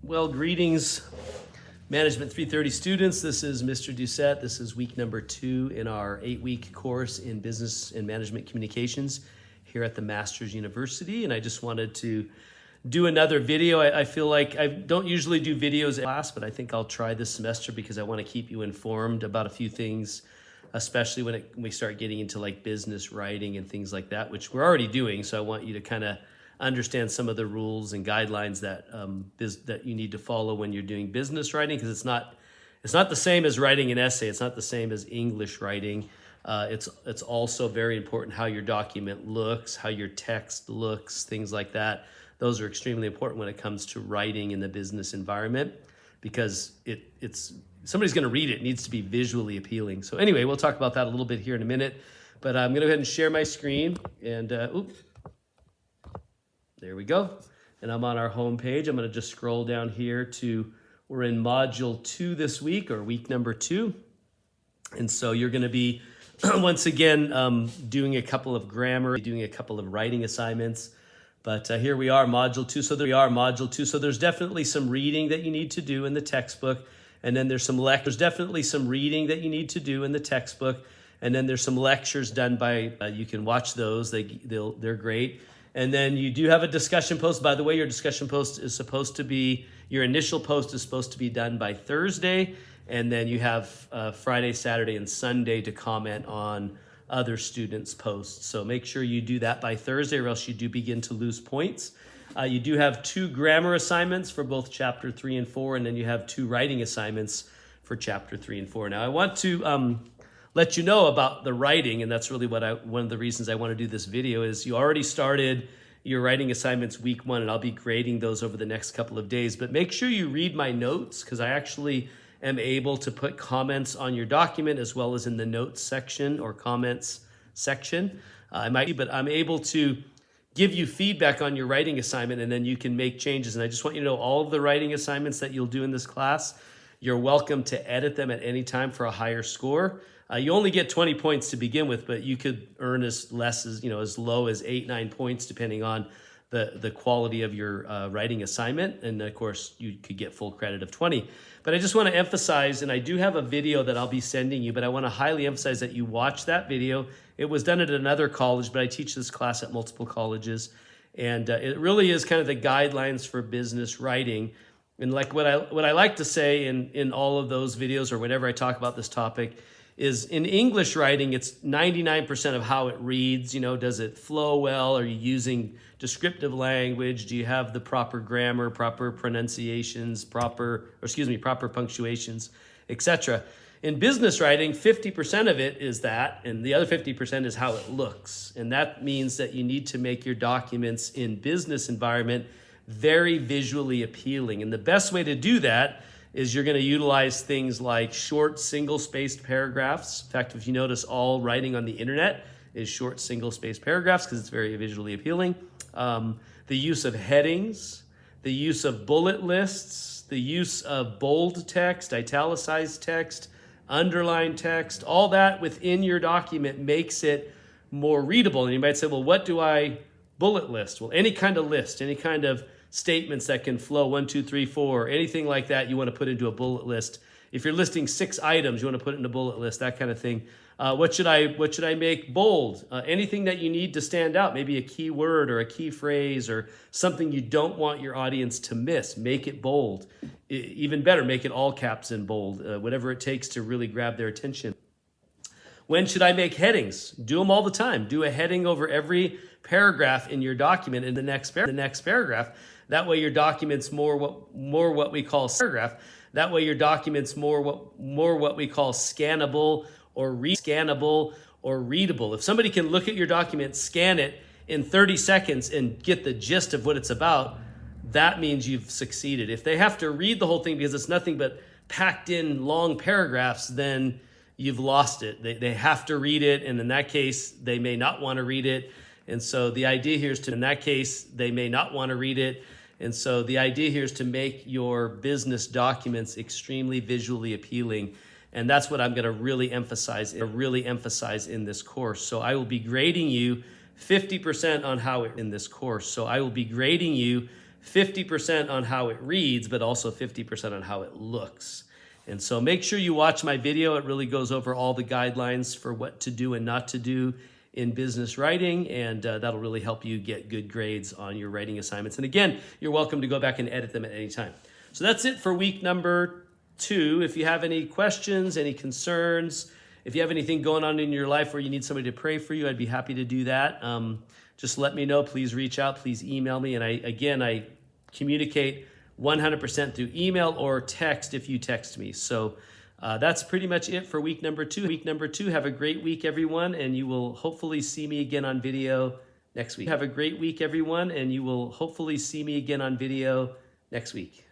Well, greetings, Management 330 students. This is Mr. Doucette. This is week number 2 in our 8-week course in Business and Management Communications here at the Masters University. And I just wanted to do another video. I feel like I don't usually do videos in class, but I think I'll try this semester because I want to keep you informed about a few things, especially when we start getting into like business writing and things like that, which we're already doing. So I want you to kind of understand some of the rules and guidelines that that you need to follow when you're doing business writing, because it's not the same as writing an essay. It's not the same as English writing. It's also very important how your document looks, how your text looks, things like that. Those are extremely important when it comes to writing in the business environment, because it's somebody's going to read it. It needs to be visually appealing. So anyway, we'll talk about that a little bit here in a minute. But I'm going to go ahead and share my screen, and there we go. And I'm on our home page. I'm going to just scroll down here we're in module 2 this week, or week number 2. And so you're going to be, once again, doing a couple of grammar, doing a couple of writing assignments. But here we are, module 2. So there's definitely some reading that you need to do in the textbook. And then there's some lectures. Definitely some reading that you need to do in the textbook. And then there's some lectures done by, you can watch those. They're great. And then you do have a discussion post. By the way, your discussion post is supposed to be, your initial post is supposed to be done by Thursday. And then you have Friday, Saturday, and Sunday to comment on other students' posts. So make sure you do that by Thursday, or else you do begin to lose points. You do have 2 grammar assignments for both chapter 3 and 4, and then you have 2 writing assignments for chapter 3 and 4. Now I want to let you know about the writing, and that's really one of the reasons I want to do this video is you already started your writing assignments week 1, and I'll be grading those over the next couple of days. But make sure you read my notes, because I actually am able to put comments on your document as well as in the notes section or comments section. I'm able to give you feedback on your writing assignment, and then you can make changes. And I just want you to know all of the writing assignments that you'll do in this class, you're welcome to edit them at any time for a higher score. You only get 20 points to begin with, but you could earn as low as 8-9 points depending on the quality of your writing assignment. And of course, you could get full credit of 20. But I just want to emphasize, and I do have a video that I'll be sending you, but I want to highly emphasize that you watch that video. It was done at another college, but I teach this class at multiple colleges. And it really is kind of the guidelines for business writing. And like what I like to say in all of those videos, or whenever I talk about this topic, is in English writing, it's 99% of how it reads. Does it flow well? Are you using descriptive language? Do you have the proper grammar, proper pronunciations, proper punctuations, etc.? In business writing, 50% of it is that, and the other 50% is how it looks. And that means that you need to make your documents in business environment very visually appealing. And the best way to do that is you're going to utilize things like short single-spaced paragraphs. In fact, if you notice, all writing on the internet is short single-spaced paragraphs because it's very visually appealing. The use of headings, the use of bullet lists, the use of bold text, italicized text, underlined text, all that within your document makes it more readable. And you might say, well, what do I bullet list? Well, any kind of list, any kind of statements that can flow 1, 2, 3, 4, anything like that you want to put into a bullet list. If you're listing 6 items, you want to put it in a bullet list, that kind of thing. What should I make bold? Anything that you need to stand out, maybe a key word or a key phrase or something you don't want your audience to miss, make it bold. Even better, make it all caps and bold, whatever it takes to really grab their attention. When should I make headings? Do them all the time. Do a heading over every paragraph in your document in the next paragraph. That way your document's more what we call paragraph. That way your document's more what we call scannable or readable. If somebody can look at your document, scan it in 30 seconds and get the gist of what it's about, that means you've succeeded. If they have to read the whole thing because it's nothing but packed in long paragraphs, then you've lost it. They have to read it, and in that case, they may not want to read it. And so the idea here is to make your business documents extremely visually appealing. And that's what I'm going to really emphasize in this course. So I will be grading you 50% on how it in this course. So I will be grading you 50% on how it reads, but also 50% on how it looks. And so make sure you watch my video. It really goes over all the guidelines for what to do and not to do in business writing, and that'll really help you get good grades on your writing assignments. And again, you're welcome to go back and edit them at any time. So that's it for week number 2. If you have any questions, any concerns, if you have anything going on in your life where you need somebody to pray for you, I'd be happy to do that. Just let me know. Please reach out. Please email me. And I communicate 100% through email or text if you text me. So that's pretty much it for week number 2. Week number 2, have a great week, everyone, and you will hopefully see me again on video next week. Have a great week, everyone, and you will hopefully see me again on video next week.